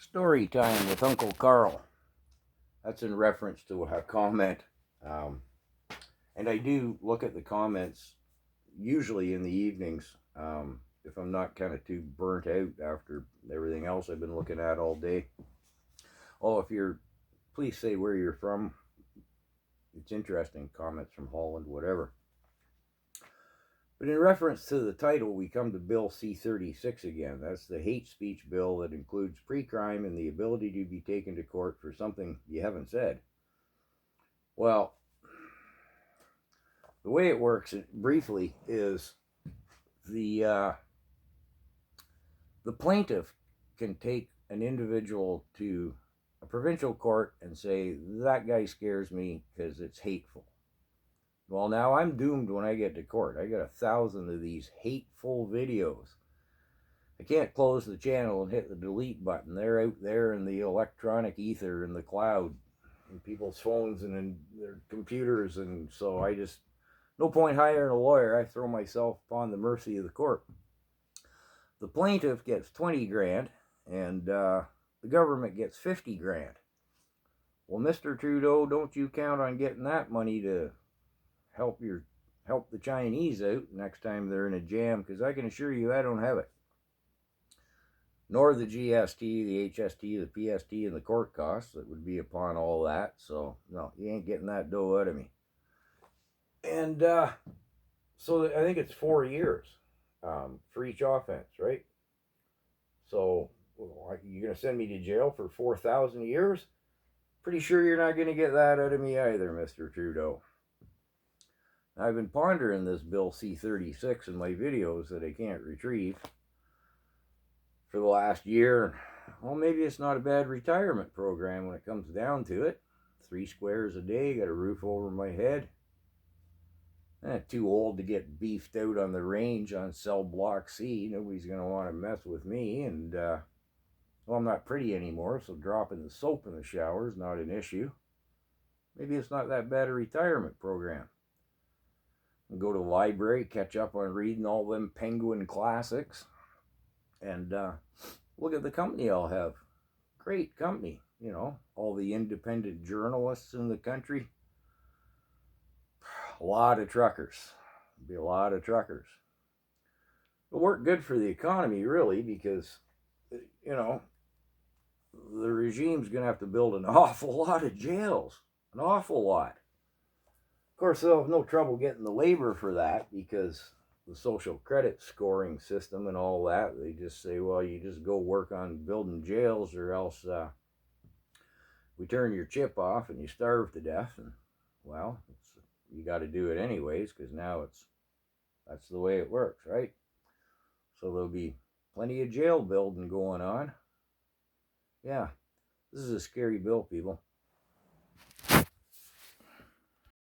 Story time with Uncle Carl. That's in reference to a comment. And I do look at the comments usually in the evenings if I'm not kind of too burnt out after everything else I've been looking at all day. Oh, please say where you're from. It's interesting, comments from Holland, whatever. But in reference to the title, we come to Bill C36 again. That's the hate speech bill that includes pre-crime and the ability to be taken to court for something you haven't said. Well, the way it works, briefly, is the plaintiff can take an individual to a provincial court and say, that guy scares me because it's hateful. Well, now I'm doomed when I get to court. I got 1,000 of these hateful videos. I can't close the channel and hit the delete button. They're out there in the electronic ether in the cloud, in people's phones and in their computers, and so no point hiring a lawyer. I throw myself upon the mercy of the court. The plaintiff gets 20 grand, and the government gets 50 grand. Well, Mr. Trudeau, don't you count on getting that money to help the Chinese out next time they're in a jam, because I can assure you I don't have it. Nor the GST, the HST, the PST, and the court costs that would be upon all that. So, no, you ain't getting that dough out of me. And so I think it's 4 years for each offense, right? So you're going to send me to jail for 4,000 years? Pretty sure you're not going to get that out of me either, Mr. Trudeau. I've been pondering this Bill C36 in my videos that I can't retrieve for the last year. Well, maybe it's not a bad retirement program when it comes down to it. 3 squares a day, got a roof over my head. Too old to get beefed out on the range on cell block C. Nobody's going to want to mess with me. And, well, I'm not pretty anymore, so dropping the soap in the shower is not an issue. Maybe it's not that bad a retirement program. I'll go to the library, catch up on reading all them Penguin classics, and look at the company I'll have. Great company, all the independent journalists in the country. A lot of truckers. Be a lot of truckers. It'll work good for the economy, really, because, the regime's going to have to build an awful lot of jails. An awful lot. Of course, they'll have no trouble getting the labor for that, because the social credit scoring system and all that, they just say, well, you just go work on building jails, or else we turn your chip off and you starve to death. And, well, you got to do it anyways, because now that's the way it works, right? So there'll be plenty of jail building going on. Yeah, this is a scary bill, people.